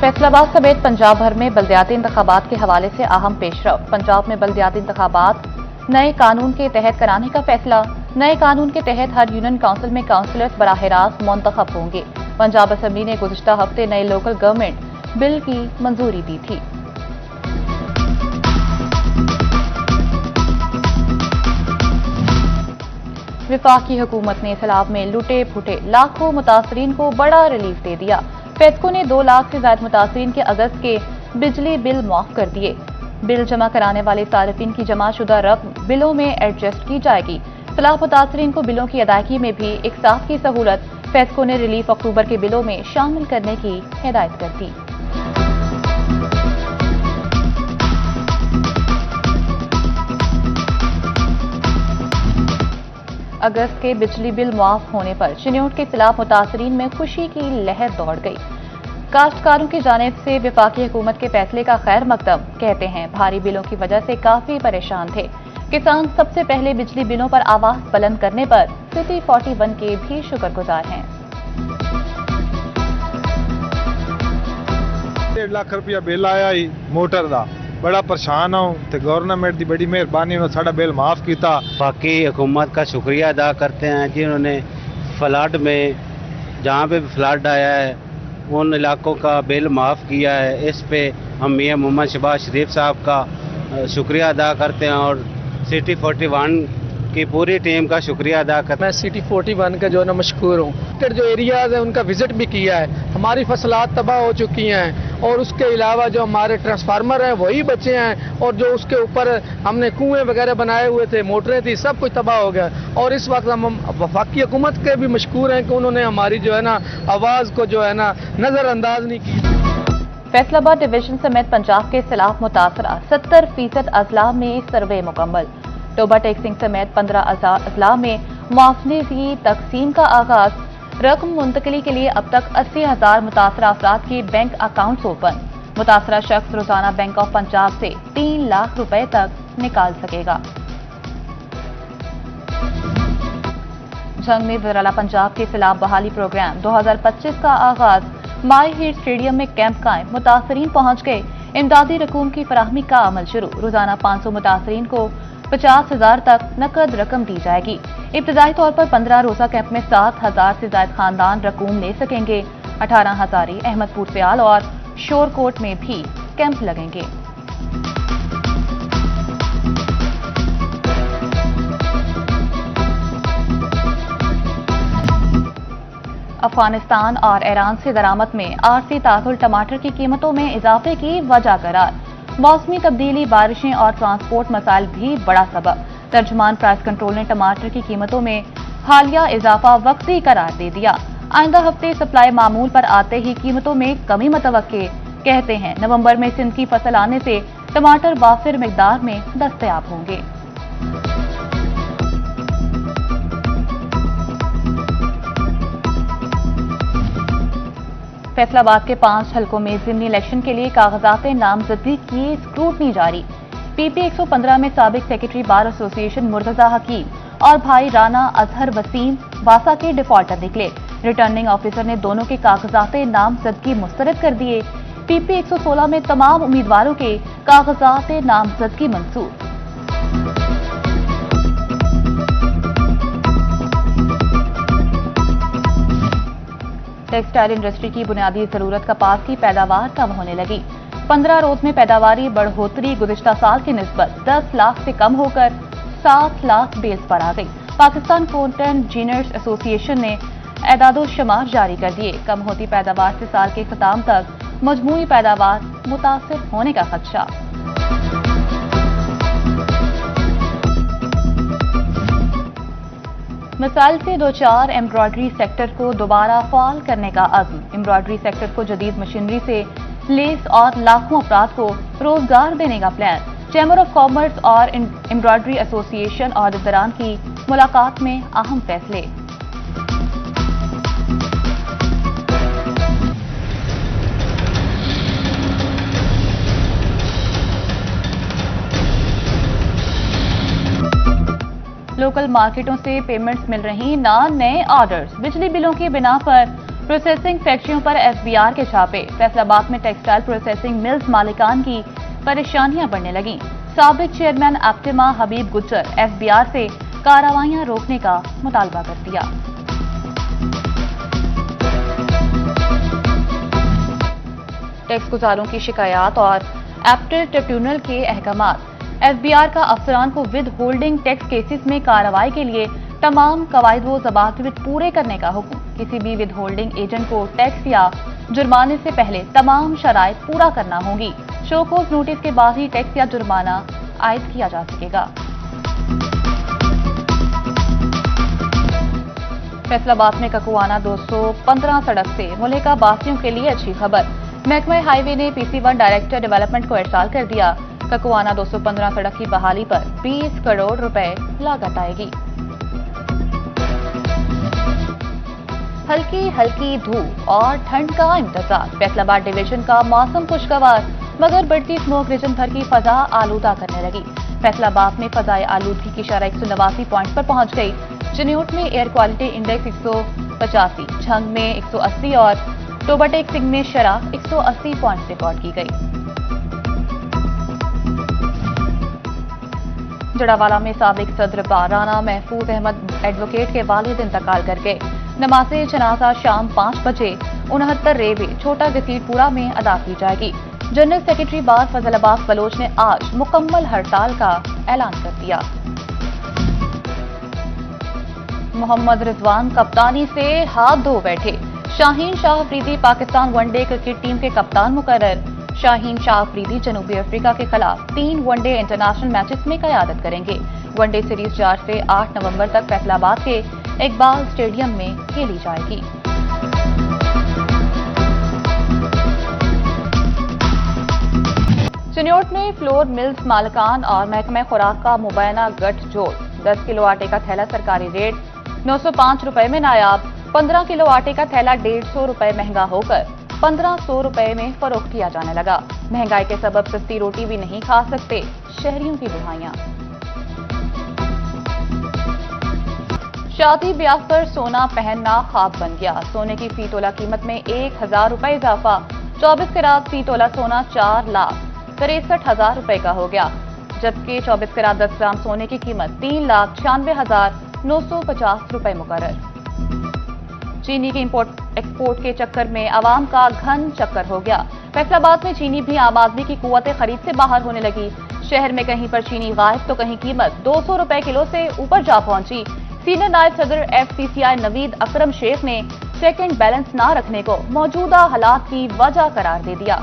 फैसलाबाद समेत पंजाब भर में बल्दियाती इंतखाबात के हवाले से अहम पेशरफ। पंजाब में बल्दियाती इंतखाबात नए कानून के तहत कराने का फैसला। नए कानून के तहत हर यूनियन काउंसिल में काउंसिलर्स बराह रास्त मुंतखब होंगे। पंजाब असेंबली ने गुज़िश्ता हफ्ते नए लोकल गवर्नमेंट बिल की मंजूरी दी थी। विफाकी हुकूमत ने सैलाब में लुटे फुटे लाखों मुतासरीन को बड़ा रिलीफ दे दिया। फेस्को ने 2 लाख से ज्यादा मुतासरीन के अगस्त के बिजली बिल माफ कर दिए। बिल जमा कराने वाले सारिफिन की जमाशुदा रकम बिलों में एडजस्ट की जाएगी। सैलाब मुतासरीन को बिलों की अदायगी में भी एक साथ की सहूलत। फेस्को ने रिलीफ अक्टूबर के बिलों में शामिल करने की हिदायत कर दी। अगस्त के बिजली बिल माफ होने पर चिन्योट के खिलाफ मुतासरीन में खुशी की लहर दौड़ गई। काश्तकारों की जानिब से विफाकी हुकूमत के फैसले का खैर मकदम। कहते हैं भारी बिलों की वजह से काफी परेशान थे। किसान सबसे पहले बिजली बिलों पर आवाज बुलंद करने पर सिटी 41 के भी शुक्रगुजार हैं। 1.5 लाख रुपया बिल आया ही मोटर का, बड़ा परेशान हूं ते गवर्नमेंट की बड़ी मेहरबानी ने साड़ा बिल माफ किया। बाकी हुकूमत का शुक्रिया अदा करते हैं जिन्होंने फ्लड में जहाँ पे भी फ्लड आया है उन इलाकों का बिल माफ़ किया है। इस पे हम मियां मोहम्मद शहबाज शरीफ साहब का शुक्रिया अदा करते हैं और सिटी 41 की पूरी टीम का शुक्रिया अदा करते हैं। मैं सिटी 41 का जो है ना मशहूर हूँ। जो एरियाज है उनका विजिट भी किया है। हमारी फसलात तबाह हो चुकी हैं और उसके अलावा जो हमारे ट्रांसफार्मर हैं वही बचे हैं और जो उसके ऊपर हमने कुएं वगैरह बनाए हुए थे, मोटरें थी, सब कुछ तबाह हो गया। और इस वक्त हम वफाकी हुकूमत के भी मशकूर हैं कि उन्होंने हमारी जो है ना आवाज़ को जो है ना नज़रअंदाज नहीं की। फैसलाबाद डिवीजन समेत पंजाब के सैलाब मुतासरा 70% अजला में सर्वे मुकम्मल। टोबा टेक्सिंग समेत 15 अजला में मुआवजे की तकसीम का आगाज। रकम मुंतकली के लिए अब तक 80,000 मुतासरा अफराद के बैंक अकाउंट्स ओपन। मुतासरा शख्स रोजाना बैंक ऑफ पंजाब से 3 लाख रुपए तक निकाल सकेगा। झंग में विराला पंजाब के सैलाब बहाली प्रोग्राम 2025 का आगाज। माई हिट स्टेडियम में कैंप कायम, मुतासरीन पहुंच गए। इमदादी रकूम की फराहमी का अमल शुरू। रोजाना 500 मुतासरीन को 50,000 तक नकद रकम दी जाएगी। इब्तदाई तौर पर 15 रोजा कैंप में 7,000 से ज्यादा खानदान रकूम ले सकेंगे। 18 हजारी, अहमदपुर फ्याल और शोरकोट में भी कैंप लगेंगे। अफगानिस्तान और ईरान से दरामद में आरसी तासुल टमाटर की कीमतों में इजाफे की वजह करार। मौसमी तब्दीली, बारिशें और ट्रांसपोर्ट मसाइल भी बड़ा सबब। तर्जुमान प्राइस कंट्रोल ने टमाटर की कीमतों में हालिया इजाफा वक्ती करार दे दिया। आइंदा हफ्ते सप्लाई मामूल पर आते ही कीमतों में कमी मुतवक्के। कहते हैं नवंबर में सिंध की फसल आने से टमाटर वाफिर मिकदार में दस्तयाब होंगे। फैसलाबाद के 5 हलकों में ज़िमनी इलेक्शन के लिए कागजात नामजदगी की स्क्रूटनी जारी। पीपी 115 में साबिक सेक्रेटरी बार एसोसिएशन मुर्तजा हकीम और भाई राना अजहर वसीम वासा के डिफॉल्टर निकले। रिटर्निंग ऑफिसर ने दोनों के कागजात नामजदगी मुस्तरद कर दिए। पीपी 116 में तमाम उम्मीदवारों के कागजात नामजदगी मंसूर। टेक्सटाइल इंडस्ट्री की बुनियादी जरूरत कपास की पैदावार कम होने लगी। 15 रोज में पैदावारी बढ़ोतरी गुज़िश्ता साल की निस्बत 10 लाख से कम होकर 7 लाख बेल्स पर आ गई। पाकिस्तान कॉटन जीनर्स एसोसिएशन ने एदादो-शुमार जारी कर दिए। कम होती पैदावार से साल के खत्म तक मजमूई पैदावार मुतासिर होने का खदशा। मिसाइल से 2-4 एम्ब्रॉयडरी सेक्टर को दोबारा फाल करने का अज़्म। एम्ब्रॉयडरी सेक्टर को जदीद मशीनरी से लेस और लाखों अफराद को रोजगार देने का प्लान। चैम्बर ऑफ कॉमर्स और एम्ब्रॉयडरी एसोसिएशन और दरान की मुलाकात में अहम फैसले। लोकल मार्केटों से पेमेंट्स मिल रही, ना नए ऑर्डर्स। बिजली बिलों की बिना पर प्रोसेसिंग फैक्ट्रियों पर एफबीआर के छापे। फैसलाबाद में टेक्सटाइल प्रोसेसिंग मिल्स मालिकान की परेशानियां बढ़ने लगी। साबिक चेयरमैन एप्टिमा हबीब गुज्जर एफबीआर से कार्रवाइयां रोकने का मुतालबा कर दिया। टैक्स गुजारों की शिकायत और एप्टिल ट्रिब्यूनल के अहकामात। एफबीआर का अफसरान को विद होल्डिंग टैक्स केसेस में कार्रवाई के लिए तमाम कवायद व ज़वाबित पूरे करने का हुक्म। किसी भी विद होल्डिंग एजेंट को टैक्स या जुर्माने से पहले तमाम शराइत पूरा करना होगी। शोकोज नोटिस के बाद ही टैक्स या जुर्माना आयद किया जा सकेगा। फैसलाबाद में ककुआना 215 सड़क से मुल्का बासियों के लिए अच्छी खबर। महकमा हाईवे ने PC1 डायरेक्टर डेवलपमेंट को इरसाल कर दिया। ककुआना 215 सड़क की बहाली पर 20 करोड़ रुपए लागत आएगी। हल्की हल्की धूप और ठंड का इंतजार। फैसलाबाद डिवीजन का मौसम खुशगवार, मगर बढ़ती स्मोक रीजन भर की फजा आलूदा करने लगी। फैसलाबाद में फजाए आलूदगी की शरह 189 पॉइंट पर पहुंच गई। चिन्योट में एयर क्वालिटी इंडेक्स 185, झंग में 180 और टोबाटेक सिंह में शरह 180 पॉइंट रिकॉर्ड की गई। जड़ावाला में साबिक सदर राना महफूज अहमद एडवोकेट के वालिद इंतकाल कर गए। नमाज़े जनाजा शाम 5 बजे 69 रेवे छोटा घसीटपुरा में अदा की जाएगी। जनरल सेक्रेटरी बार फजलाबाद बलोच ने आज मुकम्मल हड़ताल का ऐलान कर दिया। मोहम्मद रिजवान कप्तानी से हाथ धो बैठे। Shaheen Shah Afridi Pakistan one day cricket team के कप्तान मुकर्रर। शाहीन शाह अफरीदी जनूबी अफ्रीका के खिलाफ 3 वनडे इंटरनेशनल मैचेस में क़यादत करेंगे। वनडे सीरीज 4 से 8 नवंबर तक फैसलाबाद के इकबाल स्टेडियम में खेली जाएगी। चिन्योट में फ्लोर मिल्स मालिकान और महकमा खुराक का मुबैना गठजोड़। 10 किलो आटे का थैला सरकारी रेट 905 रुपए में नायाब। 15 किलो आटे का थैला 150 रुपए महंगा होकर 1500 रुपए में फरोख्त किया जाने लगा। महंगाई के सबब सस्ती रोटी भी नहीं खा सकते शहरियों की दुहाइयां। शादी ब्याह पर सोना पहनना ख्वाब बन गया। सोने की फी तोला कीमत में 1000 रुपए इजाफा। 24 कैरात फी तोला सोना 4,63,000 रुपए का हो गया, जबकि 24 कैरात 10 ग्राम सोने की कीमत 3,96,950 रुपए मुकर्रर। चीनी के इंपोर्ट एक्सपोर्ट के चक्कर में आवाम का घन चक्कर हो गया। फैसलाबाद में चीनी भी आम आदमी की कुव्वत खरीद से बाहर होने लगी। शहर में कहीं पर चीनी गायब तो कहीं कीमत 200 रुपए किलो से ऊपर जा पहुंची। सीनियर नायब सदर FCCI नवीद अकरम शेख ने चेक एंड बैलेंस न रखने को मौजूदा हालात की वजह करार दे दिया।